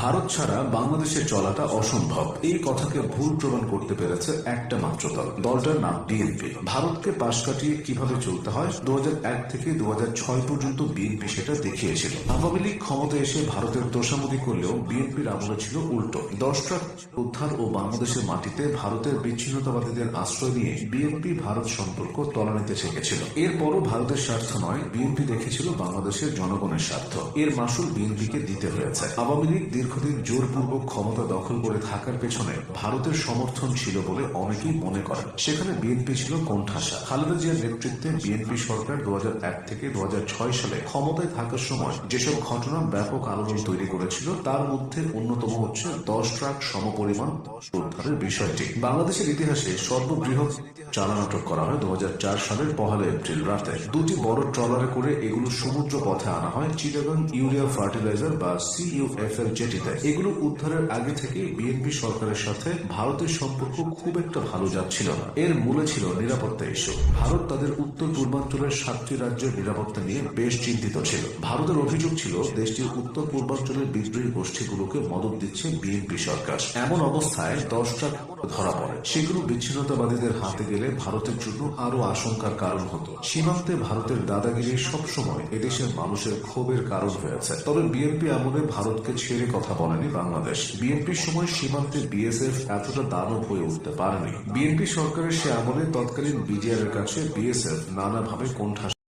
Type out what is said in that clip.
ভারত ছাড়া বাংলাদেশে চলাটা অসম্ভব, এই কথাকে ভুল প্রমাণ করতে পেরেছে একটা মাত্র দল। দলটার নাম বিএনপি। ভারতকে পাশ কাটিয়ে কিভাবে চলতে হয় 2001 থেকে 2006 পর্যন্ত বিএনপি সেটা দেখিয়েছিল। আওয়ামী লীগ ক্ষমতায় এসে ভারতের তোষামোদি করলেও বিএনপির আমলে ছিল উল্টো। 10 ট্রাক উদ্ধার ও বাংলাদেশের মাটিতে ভারতের বিচ্ছিন্নতাবাদীদের আশ্রয় নিয়ে বিএনপি ভারত সম্পর্ক তলানিতে ঠেকেছিল। এরপরও ভারতের স্বার্থ নয়, বিএনপি দেখেছিল বাংলাদেশের জনগণের স্বার্থ। এর মাসুল বিএনপিকে দিতে হয়েছে। আওয়ামী লীগ দীর্ঘদিন জোরপূর্বক ক্ষমতা দখল করে থাকার পেছনে ভারতের সমর্থন ছিল বলে অনেকেই মনে করেন। সেখানে বিএনপি ছিল কোণঠাসা। খালেদা জিয়ার নেতৃত্বে বিএনপি সরকার 2001 থেকে 2006 সালে ক্ষমতায় থাকার সময় যেসব ঘটনা ব্যাপক আলোড়ন তৈরি করেছিল তার মধ্যে অন্যতম হচ্ছে 10 ট্রাক সমপরিমাণ উদ্ধারের বিষয়টি। বাংলাদেশের ইতিহাসে সর্ববৃহৎ চালান আটক করা হয় 2004 সালের 1 এপ্রিল রাতে। দুটি বড় ট্রলারে করে এগুলো সমুদ্র পথে আনা হয় চিটাগাং ইউরিয়া ফার্টিলাইজার বা CUFL জেটিতে। এগুলো উদ্ধারের আগে থেকে বিএনপি সরকারের সাথে ভারতের সম্পর্ক খুব একটা ভালো যাচ্ছিল না। এর মূলে ছিল নিরাপত্তা ইস্যু। ভারত তাদের উত্তর পূর্বাঞ্চলের 7টি রাজ্যের নিরাপত্তা নিয়ে বেশ চিন্তিত ছিল। ভারতের অভিযোগ ছিল দেশটির উত্তর পূর্বাঞ্চলের বিদ্রোহী গোষ্ঠীগুলোকে মদত দিচ্ছে বিএনপি সরকার। এমন অবস্থায় 10 ট্রাক ধরা পড়ে। সেগুলো বিচ্ছিন্নতাবাদীদের হাতে গেলে ভারতের জন্য আরো আশঙ্কার কারণ হতো। সীমান্তে ভারতের দাদাগিরি সবসময় এদেশের মানুষের ক্ষোভের কারণ হয়েছে। তবে বিএনপি আমলে ভারতকে ছেড়ে কথা বলেনি বাংলাদেশ। বিএনপির সময় সীমান্তে বিএসএফ এতটা দানব হয়ে উঠতে পারেনি। বিএনপি সরকারের সে আমলে তৎকালীন বিজিআর এর কাছে বিএসএফ নানাভাবে কোণঠাসা